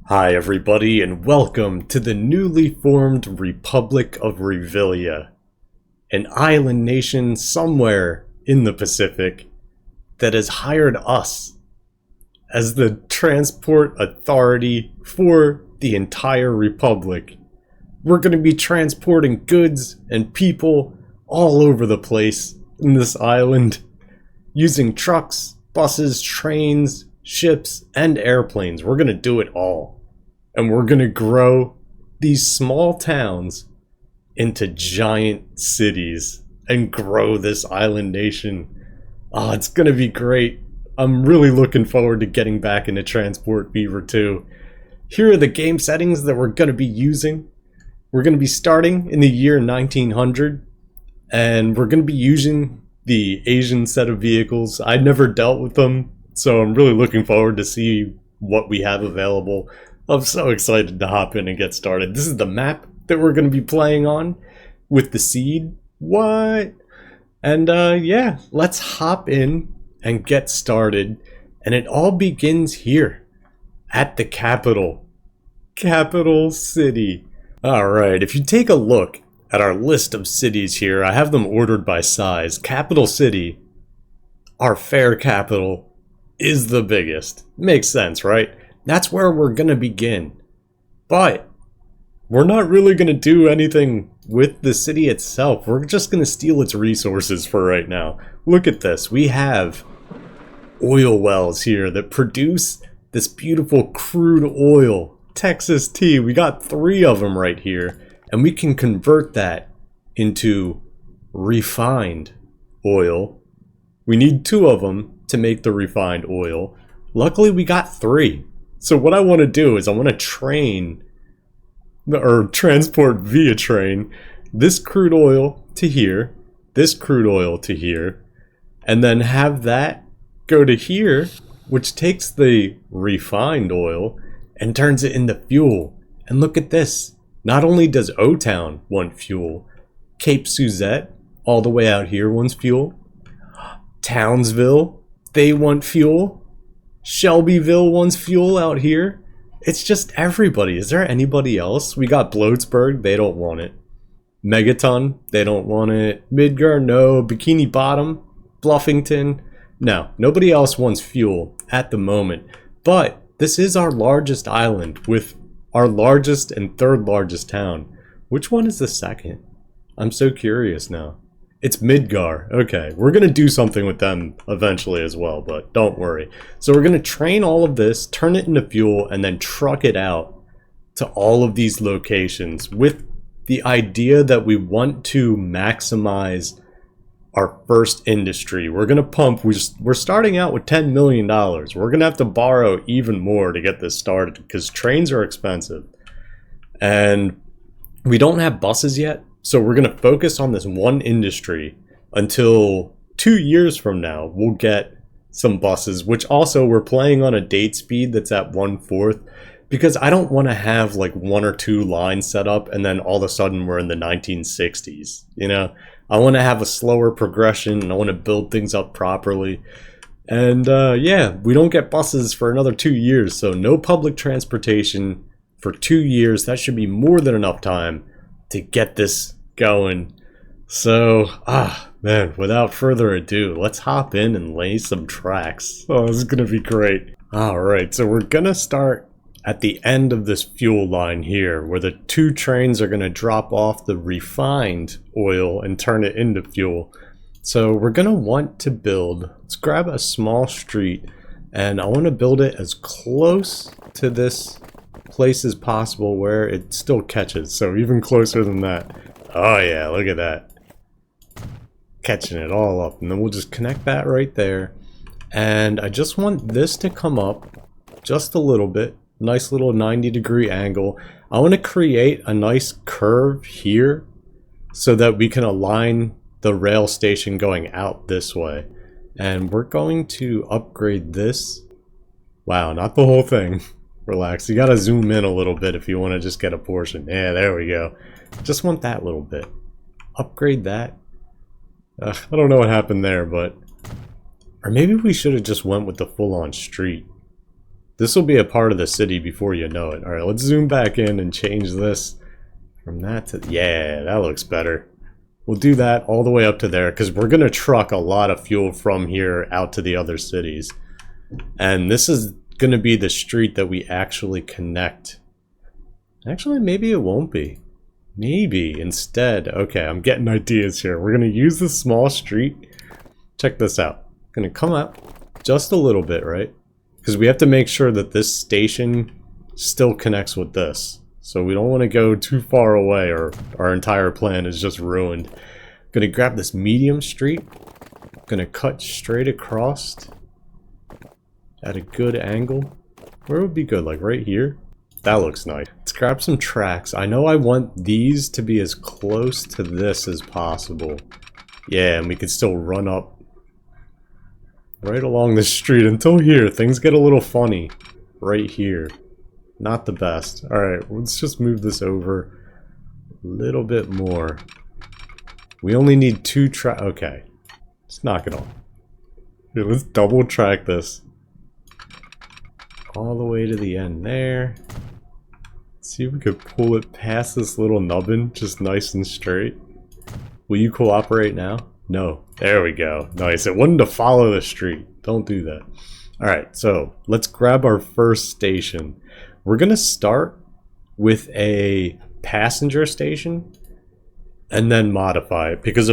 Hi everybody and welcome to the newly formed Republic of Revillia, an island nation somewhere in the Pacific that has hired us as the transport authority for the entire Republic. We're going to be transporting goods and people all over the place in this island using trucks, buses, trains, ships, and airplanes. We're going to do it all. And we're going to grow these small towns into giant cities and grow this island nation. Oh, it's going to be great. I'm really looking forward to getting back into Transport Fever 2. Here are the game settings that we're going to be using. We're going to be starting in the year 1900, and we're going to be using the Asian set of vehicles. I never dealt with them, so I'm really looking forward to see what we have available. I'm so excited to hop in and get started. This is the map that we're going to be playing on with the seed. What? And yeah, let's hop in and get started. And it all begins here at the capital city. All right, if you take a look at our list of cities here, I have them ordered by size. Capital city, our fair capital, is the biggest. Makes sense, right? That's where we're going to begin. But we're not really going to do anything with the city itself. We're just going to steal its resources for right now. Look at this. We have oil wells here that produce this beautiful crude oil, Texas tea. We got 3 of them right here. And we can convert that into refined oil. We need 2 of them to make the refined oil. Luckily, we got 3. So what I want to do is I want to transport via train this crude oil to here, this crude oil to here, and then have that go to here, which takes the refined oil and turns it into fuel. And look at this. Not only does O-Town want fuel, Cape Suzette, all the way out here, wants fuel. Townsville, they want fuel. Shelbyville wants fuel out here. It's just everybody. Is there anybody else? We got Bloatsburg, they don't want it. Megaton, they don't want it. Midgar, no. Bikini Bottom, Bluffington, no. Nobody else wants fuel at the moment. But this is our largest island with our largest and 3rd largest town. Which one is the 2nd? I'm so curious now. It's Midgar. Okay, we're going to do something with them eventually as well, but don't worry. So we're going to train all of this, turn it into fuel, and then truck it out to all of these locations with the idea that we want to maximize our first industry. We're going to pump, we're starting out with $10 million. We're going to have to borrow even more to get this started because trains are expensive. And we don't have buses yet. So we're going to focus on this one industry until 2 years from now. We'll get some buses, which also we're playing on a date speed that's at 1/4 because I don't want to have like 1 or 2 lines set up and then all of a sudden we're in the 1960s. You know, I want to have a slower progression and I want to build things up properly. And yeah, we don't get buses for another 2 years. So no public transportation for 2 years. That should be more than enough time to get this going. So, man, without further ado, let's hop in and lay some tracks. Oh, this is gonna be great. Alright, so we're gonna start at the end of this fuel line here, where the 2 trains are gonna drop off the refined oil and turn it into fuel. So we're gonna want to build, let's grab a small street, and I want to build it as close to this place as possible where it still catches, so even closer than that. Oh yeah, look at that. Catching it all up. And then we'll just connect that right there. And I just want this to come up just a little bit. Nice little 90-degree angle. I want to create a nice curve here so that we can align the rail station going out this way. And we're going to upgrade this. Wow, not the whole thing. Relax. You gotta zoom in a little bit if you want to just get a portion. Yeah, there we go. Just want that little bit. Upgrade that. I don't know what happened there, but... Or maybe we should have just went with the full-on street. This will be a part of the city before you know it. Alright, let's zoom back in and change this from that to... Yeah, that looks better. We'll do that all the way up to there, because we're going to truck a lot of fuel from here out to the other cities. And this is going to be the street that we actually connect. Actually, maybe it won't be. Maybe instead. Okay, I'm getting ideas here. We're going to use this small street. Check this out. Going to come up just a little bit, right? Because we have to make sure that this station still connects with this. So we don't want to go too far away or our entire plan is just ruined. Going to grab this medium street. Going to cut straight across at a good angle. Where would be good? Like right here? That looks nice. Let's grab some tracks. I know I want these to be as close to this as possible. Yeah, and we can still run up right along the street until here. Things get a little funny right here. Not the best. Alright, let's just move this over a little bit more. We only need 2 track. Okay, let's knock it off. Here, let's double track this all the way to the end there. See if we could pull it past this little nubbin, just nice and straight. Will you cooperate now? No. There we go. Nice. It wanted to follow the street. Don't do that. Alright, so let's grab our first station. We're going to start with a passenger station and then modify it because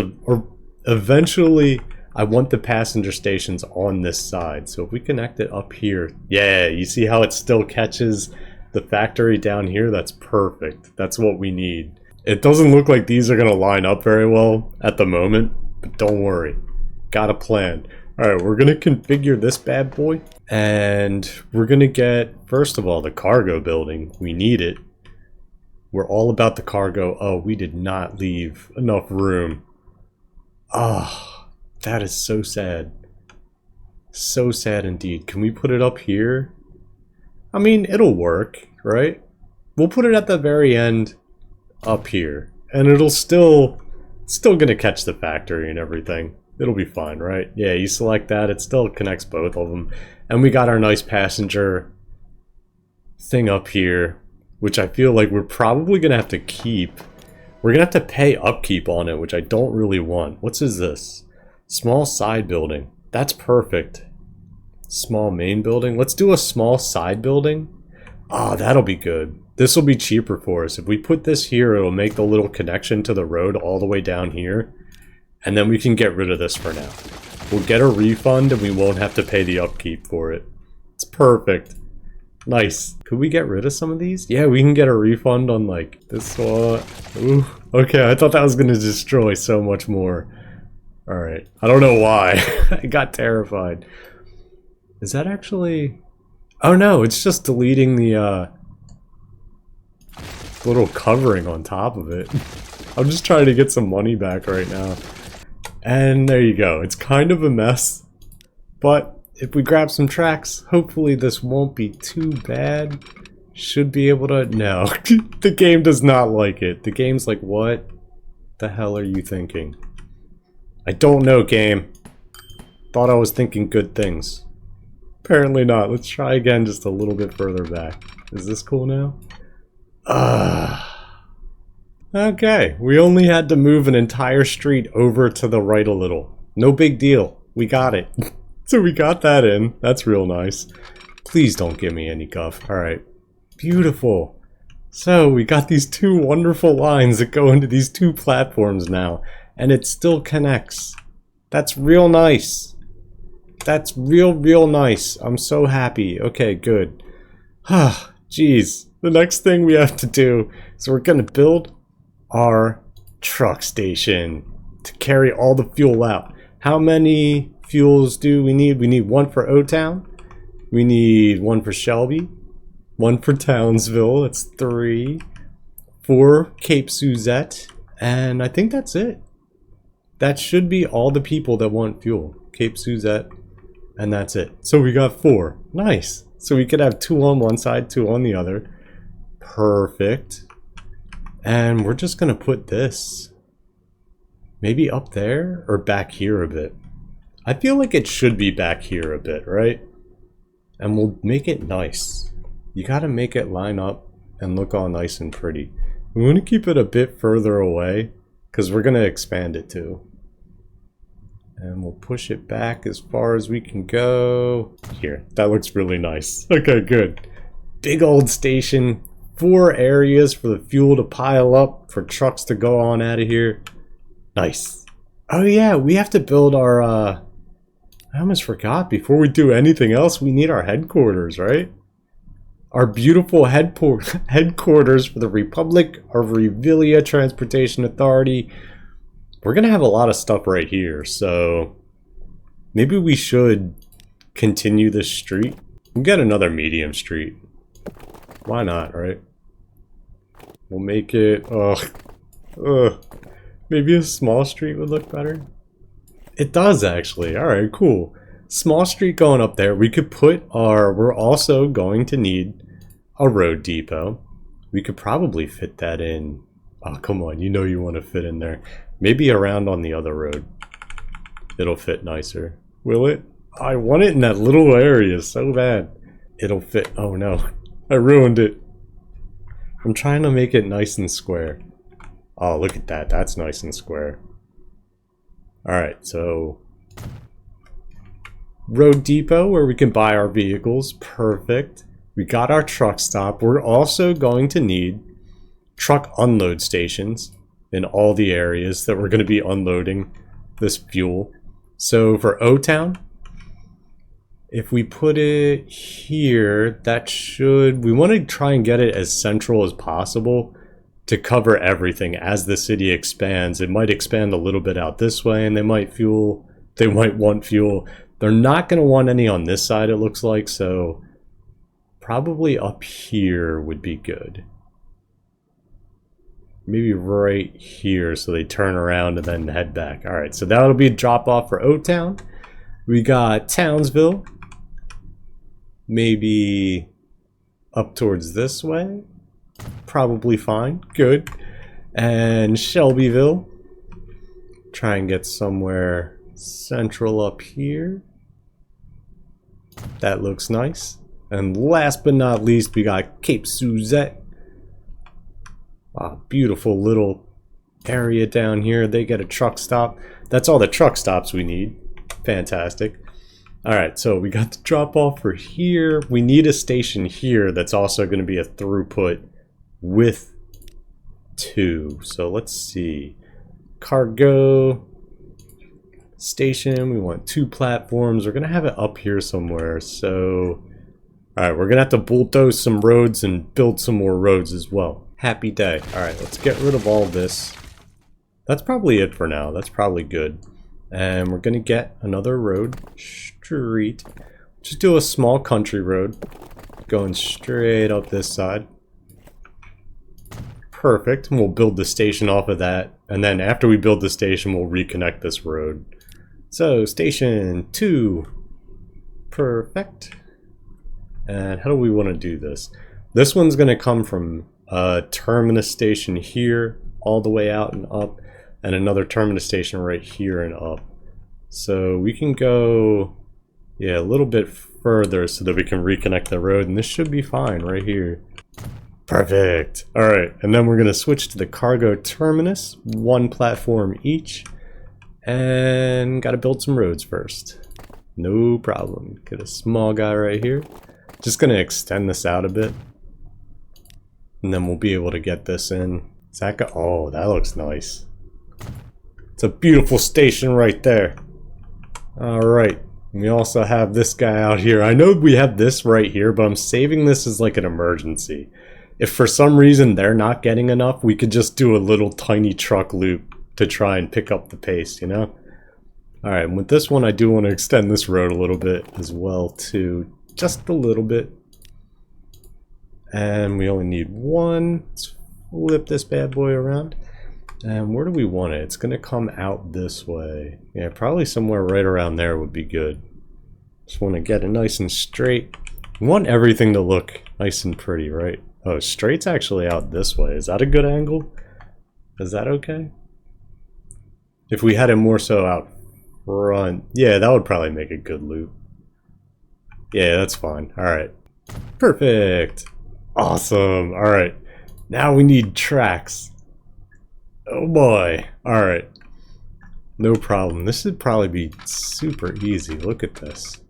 eventually I want the passenger stations on this side. So if we connect it up here, yeah, you see how it still catches the factory down here? That's perfect. That's what we need. It doesn't look like these are going to line up very well at the moment, but don't worry. Got a plan. Alright, we're going to configure this bad boy. And we're going to get, first of all, the cargo building. We need it. We're all about the cargo. Oh, we did not leave enough room. Ah, oh, that is so sad. So sad indeed. Can we put it up here? I mean, it'll work, right? We'll put it at the very end up here. And it'll still gonna catch the factory and everything. It'll be fine, right? Yeah, you select that, it still connects both of them. And we got our nice passenger thing up here, which I feel like we're probably gonna have to keep. We're gonna have to pay upkeep on it, which I don't really want. What's this? Small side building. That's perfect. Small main building. Let's do a small side building. Oh, that'll be good. This will be cheaper for us. If we put this here, it'll make the little connection to the road all the way down here. And then we can get rid of this for now. We'll get a refund and we won't have to pay the upkeep for it. It's perfect. Nice. Could we get rid of some of these? Yeah, we can get a refund on like this one. Ooh. Okay, I thought that was going to destroy so much more. Alright. I don't know why. I got terrified. Is that actually... Oh no, it's just deleting the little covering on top of it. I'm just trying to get some money back right now. And there you go. It's kind of a mess. But if we grab some tracks, hopefully this won't be too bad. Should be able to... No. The game does not like it. The game's like, what the hell are you thinking? I don't know, game. Thought I was thinking good things. Apparently not. Let's try again just a little bit further back. Is this cool now? Okay, we only had to move an entire street over to the right a little. No big deal. We got it. So we got that in. That's real nice. Please don't give me any guff. Alright. Beautiful. So we got these 2 wonderful lines that go into these 2 platforms now. And it still connects. That's real nice. That's real nice. I'm so happy. Okay, good. Jeez. The next thing we have to do is we're going to build our truck station to carry all the fuel out. How many fuels do we need? We need 1 for O-Town. We need 1 for Shelby. 1 for Townsville. That's 3. 4 Cape Suzette. And I think that's it. That should be all the people that want fuel. Cape Suzette. And that's it. So we got 4. Nice. So we could have 2 on one side, 2 on the other. Perfect. And we're just going to put this maybe up there or back here a bit. I feel like it should be back here a bit, right? And we'll make it nice. You gotta make it line up and look all nice and pretty. We want to keep it a bit further away because we're gonna expand it too. And we'll push it back as far as we can go. Here, that looks really nice. Okay, good. Big old station. 4 areas for the fuel to pile up, for trucks to go on out of here. Nice. Oh yeah, we have to build our, I almost forgot, before we do anything else, we need our headquarters, right? Our beautiful headquarters for the Republic of Revillia Transportation Authority. We're gonna have a lot of stuff right here, so maybe we should continue this street. We'll get another medium street. Why not, right? We'll make it, maybe a small street would look better. It does actually. Alright, cool. Small street going up there. We could put our, we're also going to need a road depot. We could probably fit that in. Oh, come on, you know you want to fit in there. Maybe around on the other road. It'll fit nicer. Will it? I want it in that little area so bad. It'll fit. Oh no. I ruined it. I'm trying to make it nice and square. Oh, look at that. That's nice and square. Alright, so road depot where we can buy our vehicles. Perfect. We got our truck stop. We're also going to need truck unload stations in all the areas that we're going to be unloading this fuel. So for O-Town, if we put it here, that should, we want to try and get it as central as possible to cover everything. As the city expands, it might expand a little bit out this way, and they might want fuel. They're not going to want any on this side, it looks like, so probably up here would be good. Maybe right here so they turn around and then head back. Alright, so that'll be a drop off for O-Town. We got Townsville. Maybe up towards this way. Probably fine. Good. And Shelbyville. Try and get somewhere central up here. That looks nice. And last but not least, we got Cape Suzette. Wow, beautiful little area down here. They get a truck stop. That's all the truck stops we need. Fantastic. Alright, so we got the drop off for here. We need a station here that's also going to be a throughput with 2. So let's see. Cargo station. We want 2 platforms. We're going to have it up here somewhere. So, alright, we're going to have to bulldoze some roads and build some more roads as well. Happy day. Alright, let's get rid of all this. That's probably it for now. That's probably good. And we're going to get another road. Street. Just do a small country road. Going straight up this side. Perfect. And we'll build the station off of that. And then after we build the station, we'll reconnect this road. So, station 2. Perfect. And how do we want to do this? This one's going to come from a terminus station here, all the way out and up, and another terminus station right here and up. So we can go, yeah, a little bit further so that we can reconnect the road, and this should be fine right here. Perfect. All right, and then we're going to switch to the cargo terminus, 1 platform each, and got to build some roads first. No problem. Get a small guy right here. Just going to extend this out a bit. And then we'll be able to get this in. Oh, that looks nice. It's a beautiful station right there. Alright. We also have this guy out here. I know we have this right here, but I'm saving this as like an emergency. If for some reason they're not getting enough, we could just do a little tiny truck loop to try and pick up the pace, you know? Alright, and with this one I do want to extend this road a little bit as well too. Just a little bit. And we only need 1. Let's flip this bad boy around. And where do we want it? It's going to come out this way. Yeah, probably somewhere right around there would be good. Just want to get it nice and straight. We want everything to look nice and pretty, right? Oh, straight's actually out this way. Is that a good angle? Is that okay? If we had it more so out front. Yeah, that would probably make a good loop. Yeah, that's fine. Alright. Perfect. Awesome. Alright. Now we need tracks. Oh boy. Alright. No problem. This should probably be super easy. Look at this.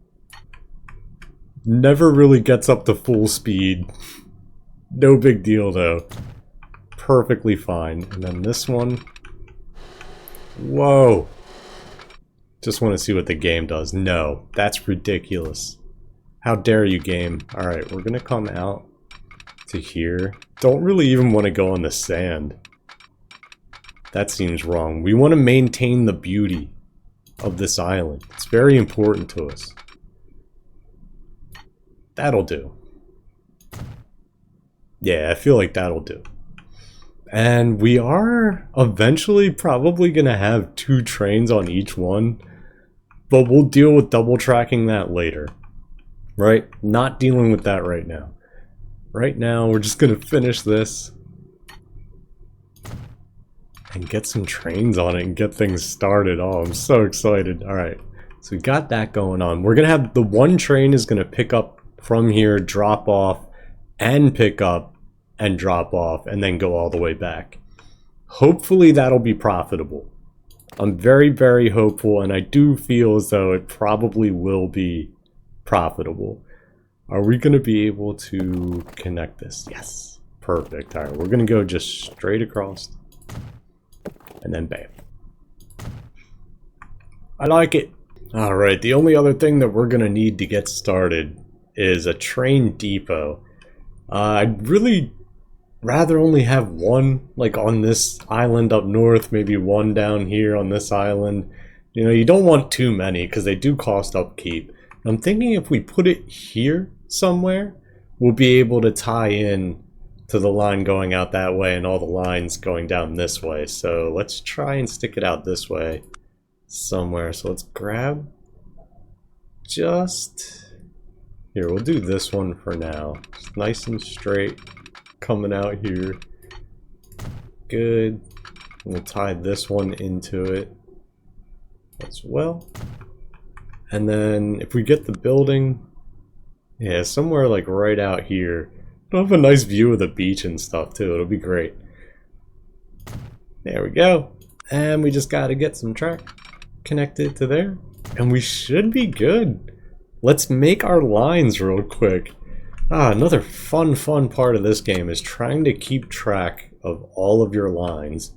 Never really gets up to full speed. No big deal though. Perfectly fine. And then this one. Whoa. Just want to see what the game does. No, that's ridiculous. How dare you, game? Alright, we're gonna come out to here. Don't really even want to go on the sand. That seems wrong. We want to maintain the beauty of this island. It's very important to us. That'll do. Yeah, I feel like that'll do. And we are eventually probably going to have 2 trains on each one. But we'll deal with double tracking that later. Right? Not dealing with that right now. Right now, we're just going to finish this. And get some trains on it and get things started. Oh, I'm so excited. Alright, so we got that going on. We're going to have the one train is going to pick up from here, drop off, and pick up, and drop off, and then go all the way back. Hopefully that'll be profitable. I'm very, very hopeful, and I do feel as though it probably will be profitable. Are we going to be able to connect this? Yes. Perfect. Alright, we're going to go just straight across. And then bam. I like it. Alright, the only other thing that we're gonna need to get started is a train depot. I'd really rather only have one, like on this island up north, maybe one down here on this island. You know, you don't want too many because they do cost upkeep. I'm thinking if we put it here somewhere, we'll be able to tie in to the line going out that way and all the lines going down this way. So let's try and stick it out this way somewhere. So let's grab just here. We'll do this one for now. Just nice and straight coming out here. Good. We'll tie this one into it as well. And then if we get the building, yeah, somewhere like right out here. We'll have a nice view of the beach and stuff too. It'll be great. There we go. And we just got to get some track connected to there. And we should be good. Let's make our lines real quick. Another fun part of this game is trying to keep track of all of your lines.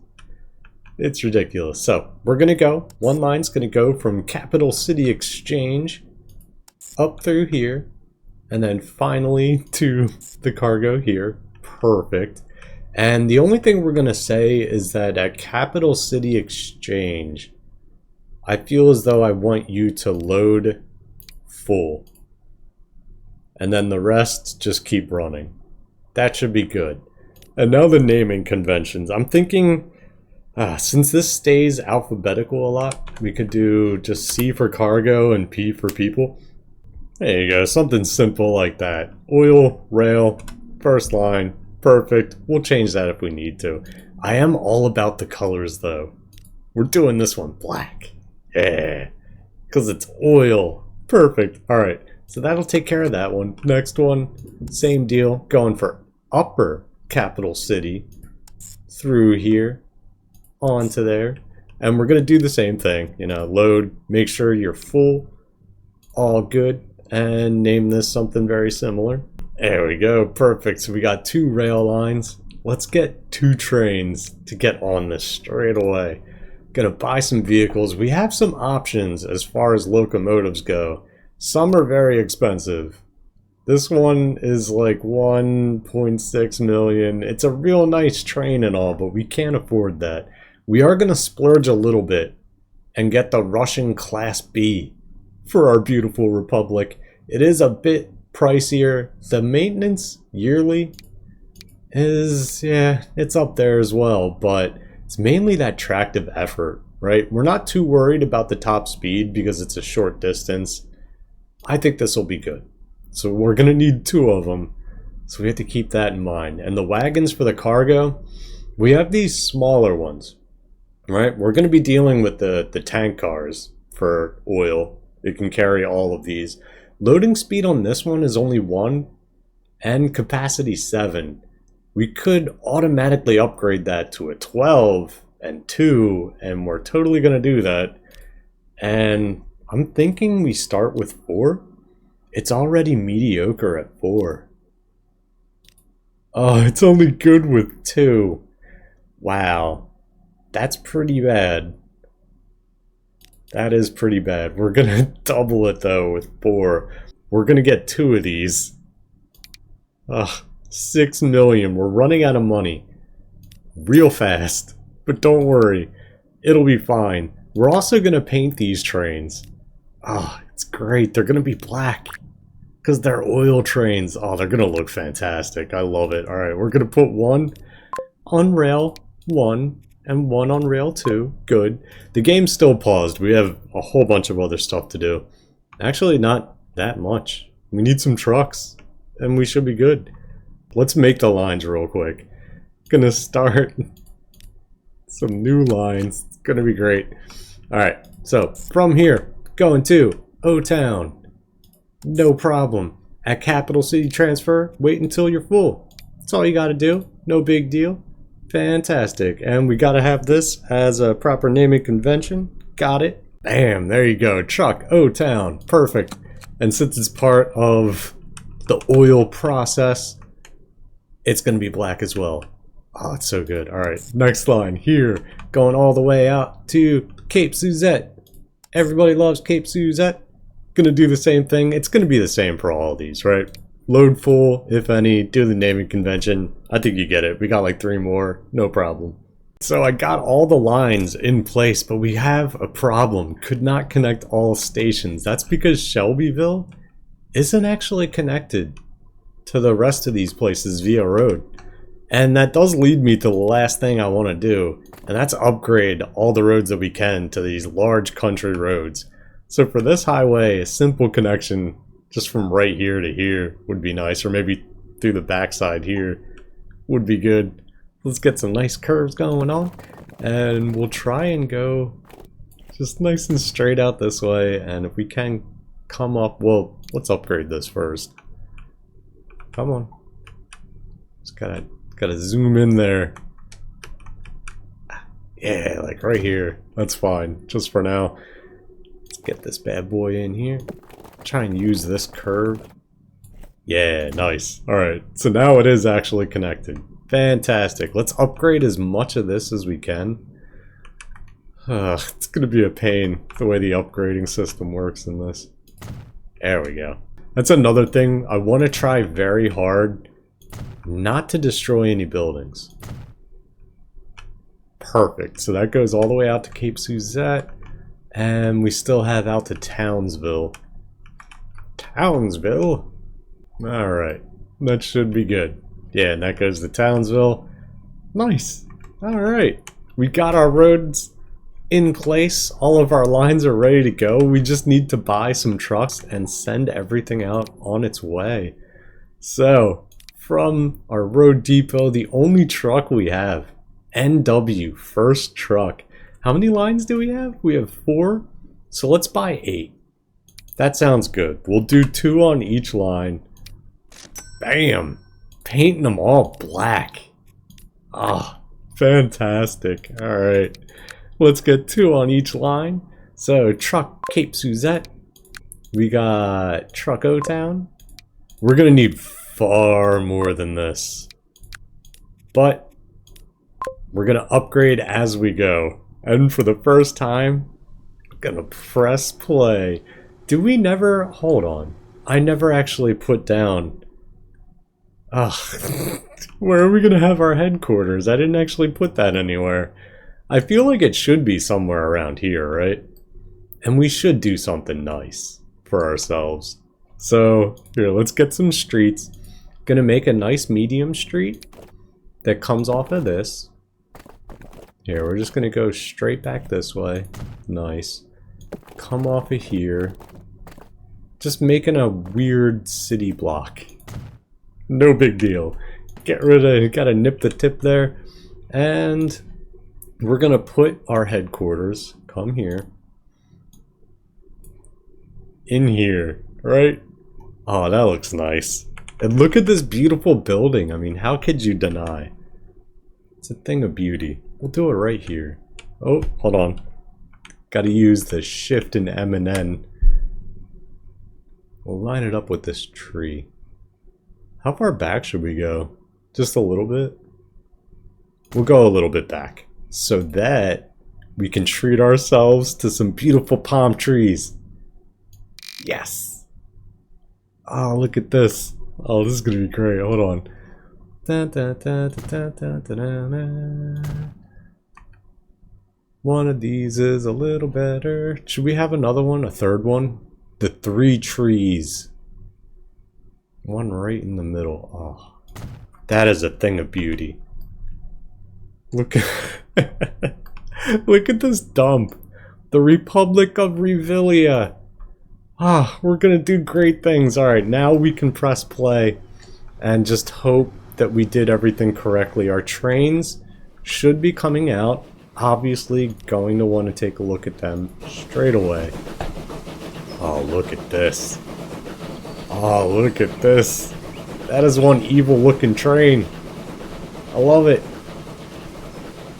It's ridiculous. So we're going to go. One line's going to go from Capital City Exchange up through here. And then finally to the cargo here. Perfect. And the only thing we're going to say is that at Capital City Exchange, I feel as though I want you to load full. And then the rest just keep running. That should be good. And now the naming conventions. I'm thinking, since this stays alphabetical a lot, we could do just C for cargo and P for people. There you go, something simple like that. Oil, rail, first line, perfect. We'll change that if we need to. I am all about the colors though. We're doing this one black. Yeah, because it's oil. Perfect. Alright, so that'll take care of that one. Next one, same deal. Going for upper Capital City through here onto there. And we're going to do the same thing. You know, load, make sure you're full. All good. And name this something very similar. There we go, perfect. So we got 2 rail lines. Let's get 2 trains to get on this straight away. Gonna buy some vehicles. We have some options as far as locomotives go. Some are very expensive. This one is like 1.6 million. It's a real nice train and all, but we can't afford that. We are gonna splurge a little bit and get the Russian Class B for our beautiful republic. It is a bit pricier. The maintenance yearly is, yeah, it's up there as well, but it's mainly that tractive effort, right? We're not too worried about the top speed because it's a short distance. I think this will be good. So we're gonna need 2 of them, so we have to keep that in mind. And the wagons for the cargo, we have these smaller ones, right? We're gonna be dealing with the tank cars for oil. It can carry all of these. Loading speed on this one is only 1 and capacity 7. We could automatically upgrade that to a 12 and 2, and we're totally going to do that. And I'm thinking we start with 4. It's already mediocre at 4. Oh, it's only good with 2. Wow. That's pretty bad. That is pretty bad. We're going to double it though with 4. We're going to get 2 of these. Ugh, 6 million. We're running out of money. Real fast. But don't worry. It'll be fine. We're also going to paint these trains. Oh, it's great. They're going to be black. Because they're oil trains. Oh, they're going to look fantastic. I love it. Alright, we're going to put 1 on rail 1 and 1 on rail 2. Good. The game's still paused. We have a whole bunch of other stuff to do. Actually, not that much. We need some trucks. And we should be good. Let's make the lines real quick. Gonna start some new lines. It's gonna be great. Alright, so from here, going to O-Town. No problem. At Capital City Transfer, wait until you're full. That's all you gotta do. No big deal. Fantastic. And we gotta have this as a proper naming convention. Got it. Bam, there you go. Truck O-Town. Perfect. And since it's part of the oil process, it's gonna be black as well. Oh, it's so good. Alright, next line here. Going all the way out to Cape Suzette. Everybody loves Cape Suzette. Gonna do the same thing. It's gonna be the same for all of these, right? Load full, if any, do the naming convention. I think you get it. We got like 3 more, no problem. So I got all the lines in place, but we have a problem. Could not connect all stations. That's because Shelbyville isn't actually connected to the rest of these places via road. And that does lead me to the last thing I want to do, and that's upgrade all the roads that we can to these large country roads. So for this highway, a simple connection just from right here to here would be nice, or maybe through the backside here would be good. Let's get some nice curves going on, and we'll try and go just nice and straight out this way, and if we can come up, well, let's upgrade this first. Come on. Just gotta zoom in there. Yeah, like right here. That's fine, just for now. Let's get this bad boy in here. Try and use this curve. Yeah, nice. Alright, so now it is actually connected. Fantastic. Let's upgrade as much of this as we can. It's gonna be a pain the way the upgrading system works in this. There we go. That's another thing. I want to try very hard not to destroy any buildings. Perfect. So that goes all the way out to Cape Suzette. And we still have out to Townsville. Townsville? Alright. That should be good. Yeah, and that goes to Townsville. Nice. Alright. We got our roads in place. All of our lines are ready to go. We just need to buy some trucks and send everything out on its way. So, from our road depot, the only truck we have, NW, first truck. How many lines do we have? We have 4. So let's buy 8. That sounds good. We'll do 2 on each line. Bam! Painting them all black. Ah, fantastic. Alright. Let's get 2 on each line. So, truck Cape Suzette. We got truck O-Town. We're gonna need far more than this. But, we're gonna upgrade as we go. And for the first time, I'm gonna press play. Do we never... Hold on. I never actually put down... Ugh. Where are we gonna have our headquarters? I didn't actually put that anywhere. I feel like it should be somewhere around here, right? And we should do something nice for ourselves. So, here, let's get some streets. Gonna make a nice medium street that comes off of this. Here, we're just gonna go straight back this way. Nice. Come off of here. Just making a weird city block. No big deal. Get rid of, gotta nip the tip there. And we're gonna put our headquarters, come here, in here, right? Oh, that looks nice. And look at this beautiful building. I mean, how could you deny? It's a thing of beauty. We'll do it right here. Oh, hold on. Gotta use the shift and M and N. We'll line it up with this tree. How far back should we go? Just a little bit? We'll go a little bit back so that we can treat ourselves to some beautiful palm trees. Yes! Oh, look at this. Oh, this is gonna be great. Hold on. One of these is a little better. Should we have another one? A third one? The 3 trees. One right in the middle. Oh, that is a thing of beauty. Look at look at this dump. The Republic of Revillia. Ah, we're gonna do great things. Alright, now we can press play and just hope that we did everything correctly. Our trains should be coming out. Obviously going to want to take a look at them straight away. Oh, look at this. Oh, look at this. That is one evil looking train. I love it.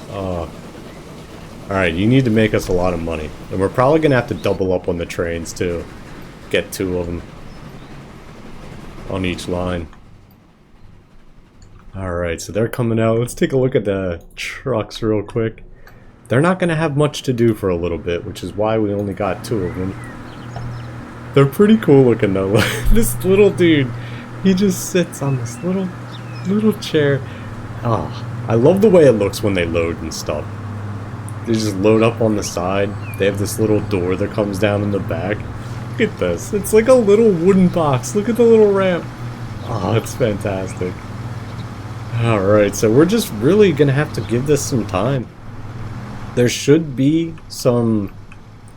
Oh. Alright, you need to make us a lot of money. And we're probably going to have to double up on the trains too. Get 2 of them on each line. Alright, so they're coming out. Let's take a look at the trucks real quick. They're not going to have much to do for a little bit, which is why we only got 2 of them. They're pretty cool looking though. This little dude, he just sits on this little chair. Oh, I love the way it looks when they load and stuff. They just load up on the side. They have this little door that comes down in the back. Look at this. It's like a little wooden box. Look at the little ramp. Oh, it's fantastic. Alright, so we're just really going to have to give this some time. There should be some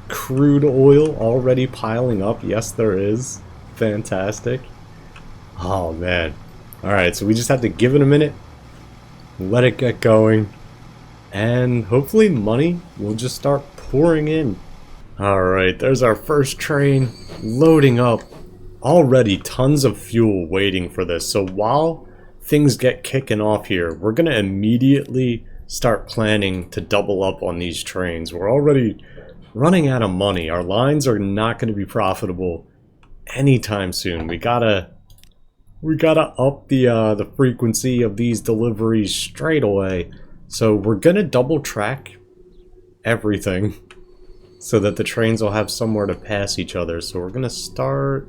crude oil already piling up. Yes, there is. Fantastic. Oh, man. Alright, so we just have to give it a minute. Let it get going. And hopefully money will just start pouring in. Alright, there's our first train loading up. Already tons of fuel waiting for this. So while things get kicking off here, we're going to immediately start planning to double up on these trains. We're already running out of money. Our lines are not going to be profitable anytime soon. We gotta up the frequency of these deliveries straight away. So we're gonna double track everything so that the trains will have somewhere to pass each other. So we're gonna start.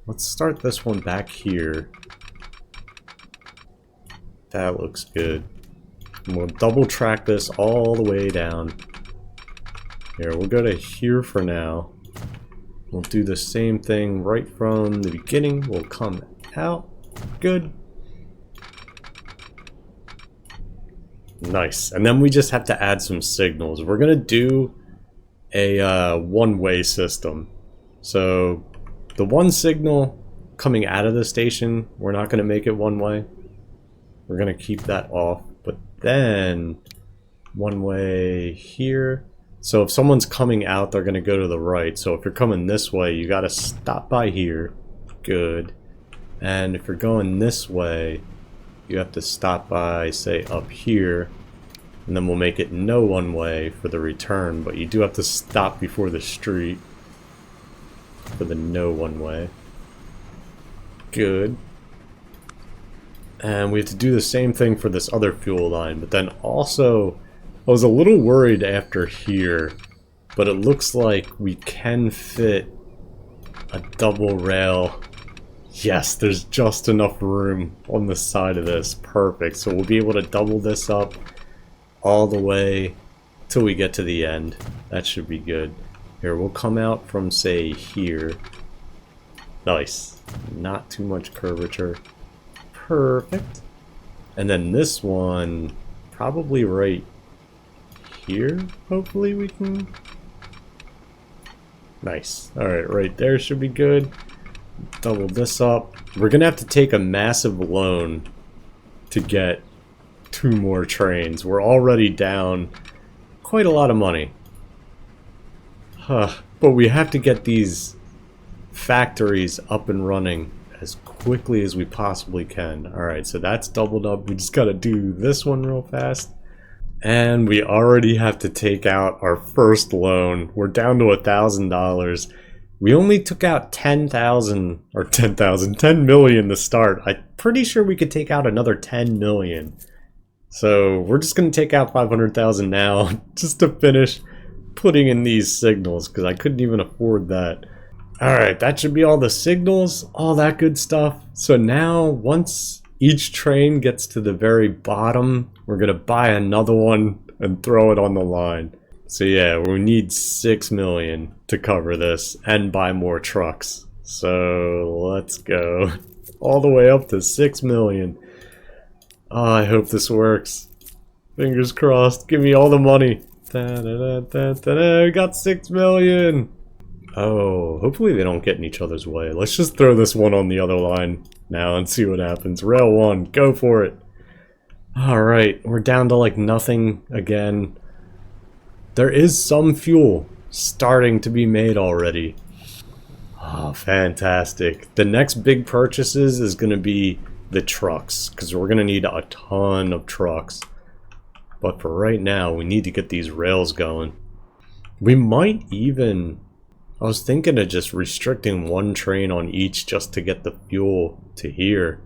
Let's start this one back here. That looks good. And we'll double track this all the way down. Here, we'll go to here for now. We'll do the same thing right from the beginning. We'll come out. Good. Nice. And then we just have to add some signals. We're going to do a one-way system. So the one signal coming out of the station, we're not going to make it one-way. We're going to keep that off. But then one-way here. So if someone's coming out, they're going to go to the right. So if you're coming this way, you got to stop by here. Good. And if you're going this way, you have to stop by, say, up here. And then we'll make it no one-way for the return. But you do have to stop before the street for the no one-way. Good. And we have to do the same thing for this other fuel line. But then also, I was a little worried after here, but it looks like we can fit a double rail. Yes, there's just enough room on the side of this. Perfect. So we'll be able to double this up all the way till we get to the end. That should be good. Here, we'll come out from, say, here. Nice. Not too much curvature. Perfect. And then this one, probably right here, hopefully we can. Nice. Alright, right there should be good. Double this up. We're gonna have to take a massive loan to get 2 more trains. We're already down quite a lot of money. But we have to get these factories up and running as quickly as we possibly can. Alright, so that's doubled up. We just gotta do this one real fast. And we already have to take out our first loan. We're down to $1,000. We only took out 10,000 or 10 million to start. I'm pretty sure we could take out another 10 million. So we're just going to take out 500,000 now just to finish putting in these signals because I couldn't even afford that. Alright, that should be all the signals, all that good stuff. So now once each train gets to the very bottom, we're going to buy another one and throw it on the line. So yeah, we need 6 million to cover this and buy more trucks. So let's go all the way up to 6 million. Oh, I hope this works. Fingers crossed. Give me all the money. We got 6 million. Oh, hopefully they don't get in each other's way. Let's just throw this one on the other line now and see what happens. Rail 1, go for it. Alright, we're down to like nothing again. There is some fuel starting to be made already. Oh, fantastic. The next big purchases is going to be the trucks, because we're going to need a ton of trucks. But for right now, we need to get these rails going. We might even... I was thinking of just restricting one train on each just to get the fuel to here.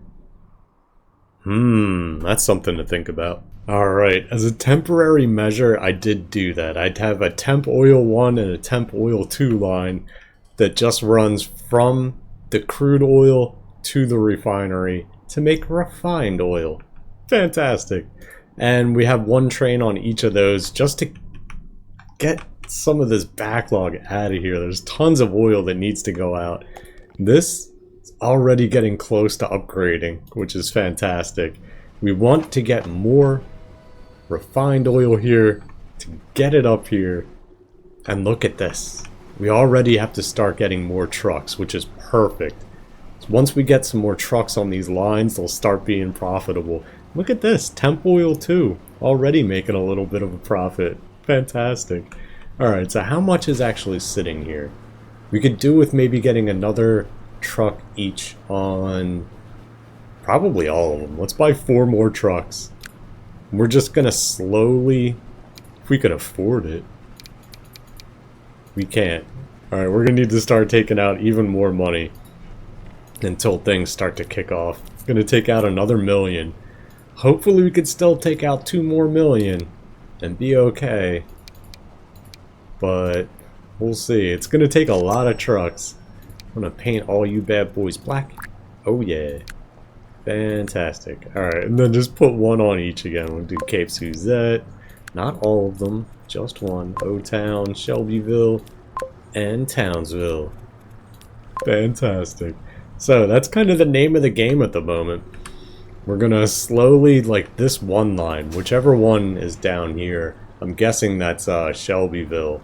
That's something to think about. Alright, as a temporary measure, I did do that. I'd have a temp oil 1 and a temp oil 2 line that just runs from the crude oil to the refinery to make refined oil. Fantastic. And we have one train on each of those just to get some of this backlog out of here. There's tons of oil that needs to go out. This is already getting close to upgrading, which is fantastic. We want to get more refined oil here to get it up here. And look at this. We already have to start getting more trucks, which is perfect. So once we get some more trucks on these lines, they'll start being profitable. Look at this, temp oil 2, already making a little bit of a profit. Fantastic. Alright, so how much is actually sitting here? We could do with maybe getting another truck each on probably all of them. Let's buy 4 more trucks. We're just gonna slowly, if we could afford it. We can't. Alright, we're gonna need to start taking out even more money until things start to kick off. Gonna take out another million. Hopefully we could still take out 2 more million and be okay. But we'll see. It's gonna take a lot of trucks. I'm gonna paint all you bad boys black. Oh yeah. Fantastic. Alright, and then just put one on each again. We'll do Cape Suzette. Not all of them, just one. O-Town, Shelbyville, and Townsville. Fantastic. So that's kind of the name of the game at the moment. We're gonna slowly, like this one line, whichever one is down here, I'm guessing that's Shelbyville.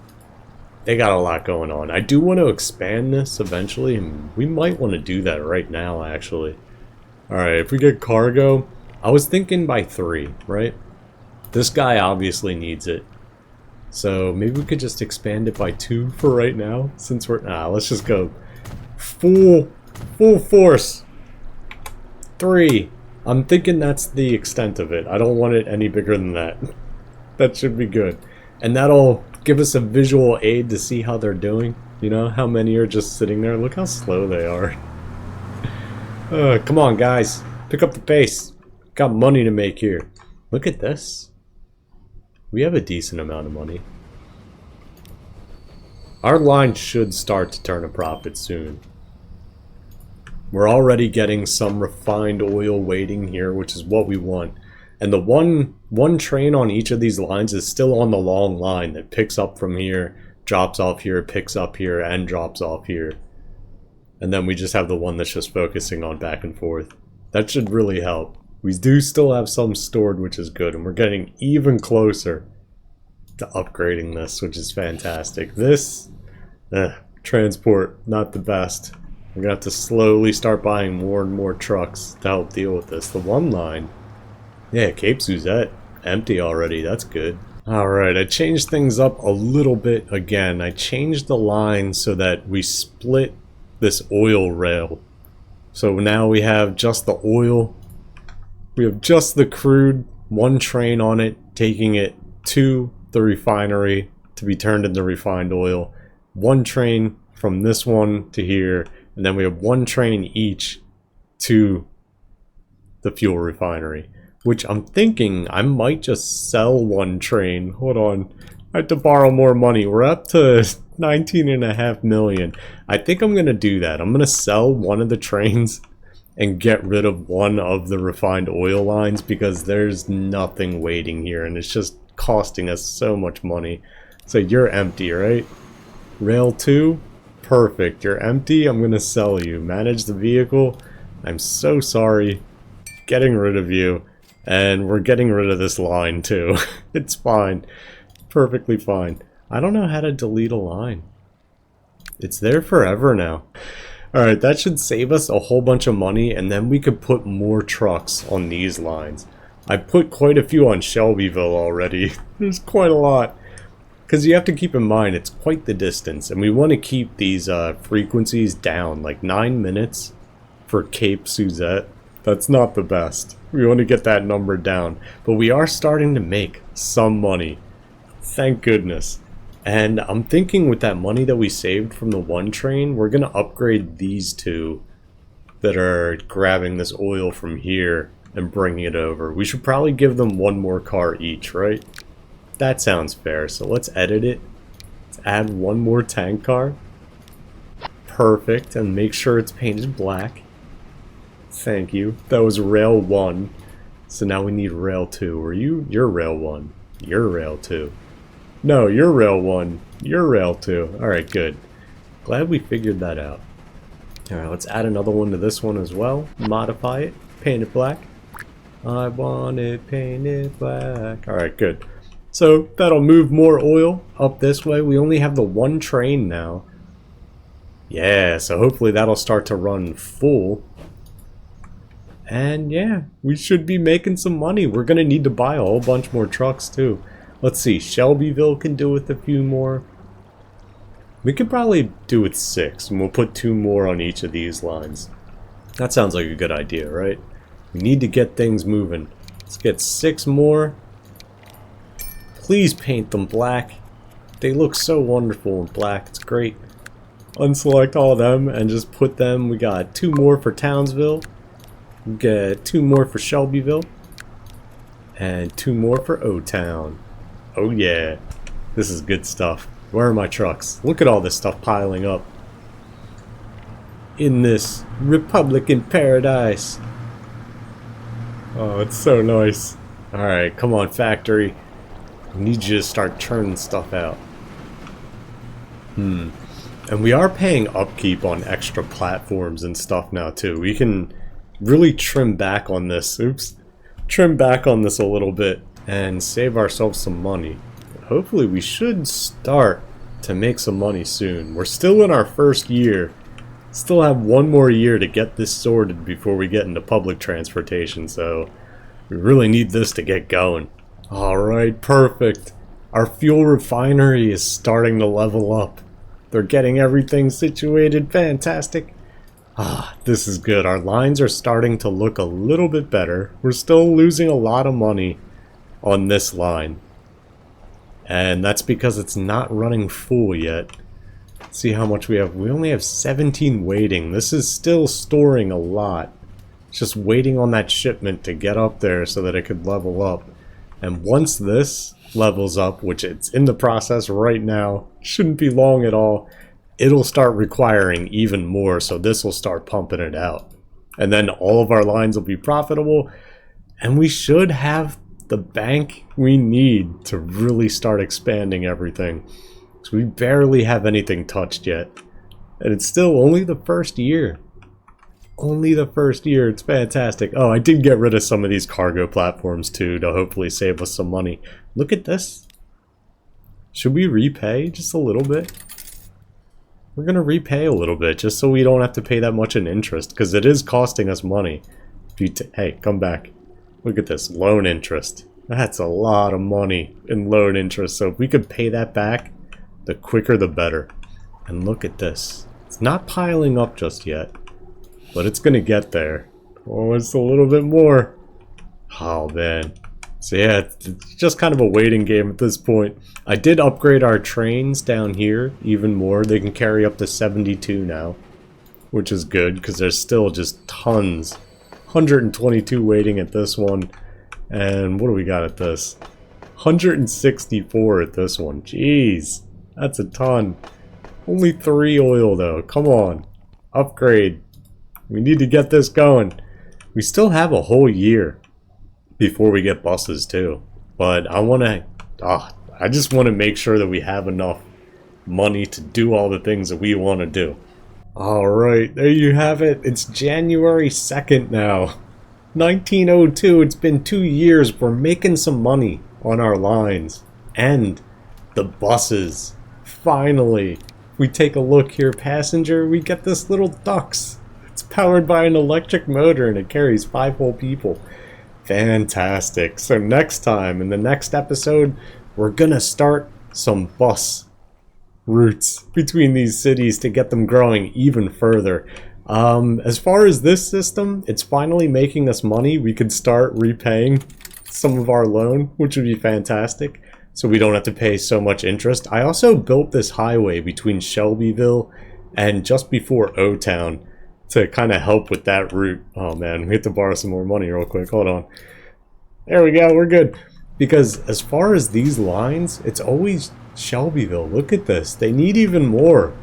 They got a lot going on. I do want to expand this eventually, and we might want to do that right now, actually. Alright, if we get cargo, I was thinking by 3, right? This guy obviously needs it. So maybe we could just expand it by 2 for right now, since we're... let's just go full force. 3. I'm thinking that's the extent of it. I don't want it any bigger than that. That should be good. And that'll give us a visual aid to see how they're doing. You know, how many are just sitting there. Look how slow they are. Come on, guys. Pick up the pace. Got money to make here. Look at this. We have a decent amount of money. Our line should start to turn a profit soon. We're already getting some refined oil waiting here, which is what we want. And the one train on each of these lines is still on the long line that picks up from here, drops off here, picks up here, and drops off here. And then we just have the one that's just focusing on back and forth. That should really help. We do still have some stored, which is good, and we're getting even closer to upgrading this, which is fantastic. This, transport, not the best. We're gonna have to slowly start buying more and more trucks to help deal with this. The one line, yeah, Cape Suzette, empty already, that's good. Alright, I changed things up a little bit again. I changed the line so that we split this oil rail. So now we have just the oil. We have just the crude, one train on it, taking it to the refinery to be turned into refined oil. One train from this one to here, and then we have one train each to the fuel refinery, which I'm thinking I might just sell one train. Hold on, I have to borrow more money. We're up to 19.5 million. I think I'm gonna do that. I'm gonna sell one of the trains and get rid of one of the refined oil lines, because there's nothing waiting here and it's just costing us so much money. So you're empty, right? Rail 2, perfect. You're empty. I'm gonna sell you. Manage the vehicle. I'm so sorry. Getting rid of you. And we're getting rid of this line too. It's fine. Perfectly fine. I don't know how to delete a line. It's there forever now. Alright, that should save us a whole bunch of money, and then we could put more trucks on these lines. I put quite a few on Shelbyville already. There's quite a lot. Because you have to keep in mind, it's quite the distance, and we want to keep these frequencies down, like 9 minutes for Cape Suzette. That's not the best. We want to get that number down. But we are starting to make some money. Thank goodness. And I'm thinking with that money that we saved from the one train, we're going to upgrade these two that are grabbing this oil from here and bringing it over. We should probably give them one more car each, right? That sounds fair. So let's edit it. Let's add one more tank car. Perfect. And make sure it's painted black. Thank you. That was rail 1. So now we need rail 2. Are you? You're rail 1. You're rail 2. No, you're rail 1. You're rail 2. Alright, good. Glad we figured that out. Alright, let's add another one to this one as well. Modify it. Paint it black. I want it painted black. Alright, good. So that'll move more oil up this way. We only have the one train now. Yeah, so hopefully that'll start to run full. And yeah, we should be making some money. We're going to need to buy a whole bunch more trucks too. Let's see, Shelbyville can do with a few more. We could probably do with 6, and we'll put 2 more on each of these lines. That sounds like a good idea, right? We need to get things moving. Let's get 6 more. Please paint them black. They look so wonderful in black. It's great. Unselect all of them and just put them. We got 2 more for Townsville. We get 2 more for Shelbyville. And 2 more for O-Town. Oh yeah. This is good stuff. Where are my trucks? Look at all this stuff piling up. In this Republican paradise. Oh, it's so nice. Alright, come on, factory. I need you to start churning stuff out. And we are paying upkeep on extra platforms and stuff now too. We can really trim back on this. Oops. Trim back on this a little bit and save ourselves some money. Hopefully we should start to make some money soon. We're still in our first year. Still have 1 more year to get this sorted before we get into public transportation, so we really need this to get going. Alright, perfect. Our fuel refinery is starting to level up. They're getting everything situated. Fantastic. This is good. Our lines are starting to look a little bit better. We're still losing a lot of money on this line. And that's because it's not running full yet. Let's see how much we have. We only have 17 waiting. This is still storing a lot. It's just waiting on that shipment to get up there so that it could level up. And once this levels up, which it's in the process right now, shouldn't be long at all, it'll start requiring even more, so this will start pumping it out. And then all of our lines will be profitable, and we should have the bank we need to really start expanding everything. So we barely have anything touched yet. And it's still only the first year. Only the first year. It's fantastic. Oh, I did get rid of some of these cargo platforms too to hopefully save us some money. Look at this. Should we repay just a little bit? We're going to repay a little bit just so we don't have to pay that much in interest, because it is costing us money. Hey, come back. Look at this. Loan interest. That's a lot of money in loan interest. So if we could pay that back, the quicker the better. And look at this. It's not piling up just yet, but it's gonna get there. Oh, it's a little bit more. Oh man. So yeah, it's just kind of a waiting game at this point. I did upgrade our trains down here even more. They can carry up to 72 now, which is good because there's still just tons. 122 waiting at this one. And what do we got at this? 164 at this one. Jeez, that's a ton. Only 3 oil though. Come on. Upgrade. We need to get this going. We still have a whole year before we get buses too. But I just want to make sure that we have enough money to do all the things that we want to do. Alright, there you have it. It's January 2nd now. 1902, it's been 2 years. We're making some money on our lines. And the buses. Finally. We take a look here, passenger. We get this little Dux. It's powered by an electric motor and it carries 5 whole people. Fantastic. So next time, in the next episode, we're gonna start some bus routes between these cities to get them growing even further. As far as this system, it's finally making us money. We could start repaying some of our loan, which would be fantastic, so we don't have to pay so much interest. I also built this highway between Shelbyville and just before O-Town to kind of help with that route. Oh man, we have to borrow some more money real quick. Hold on. There we go, we're good. Because as far as these lines, it's always Shelbyville. Look at this. They need even more.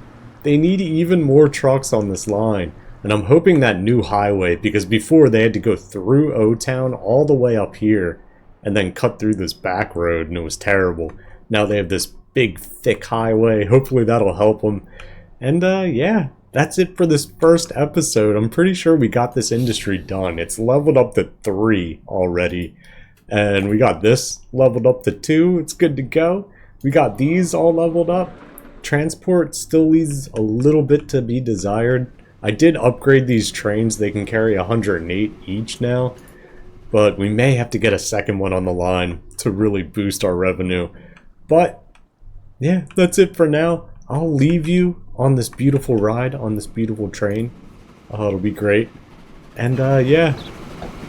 They need even more trucks on this line. And I'm hoping that new highway, because before they had to go through O-Town all the way up here and then cut through this back road and it was terrible. Now they have this big thick highway. Hopefully that'll help them. And yeah, that's it for this first episode. I'm pretty sure we got this industry done. It's leveled up to 3 already. And we got this leveled up to 2. It's good to go. We got these all leveled up. Transport still leaves a little bit to be desired. I did upgrade these trains. They can carry 108 each now. But we may have to get a second one on the line to really boost our revenue. But yeah, that's it for now. I'll leave you on this beautiful ride, on this beautiful train. Oh, it'll be great. And yeah,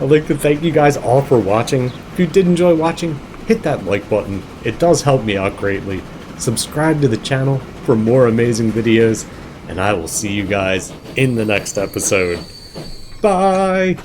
I'd like to thank you guys all for watching. If you did enjoy watching, hit that like button. It does help me out greatly. Subscribe to the channel for more amazing videos, and I will see you guys in the next episode. Bye!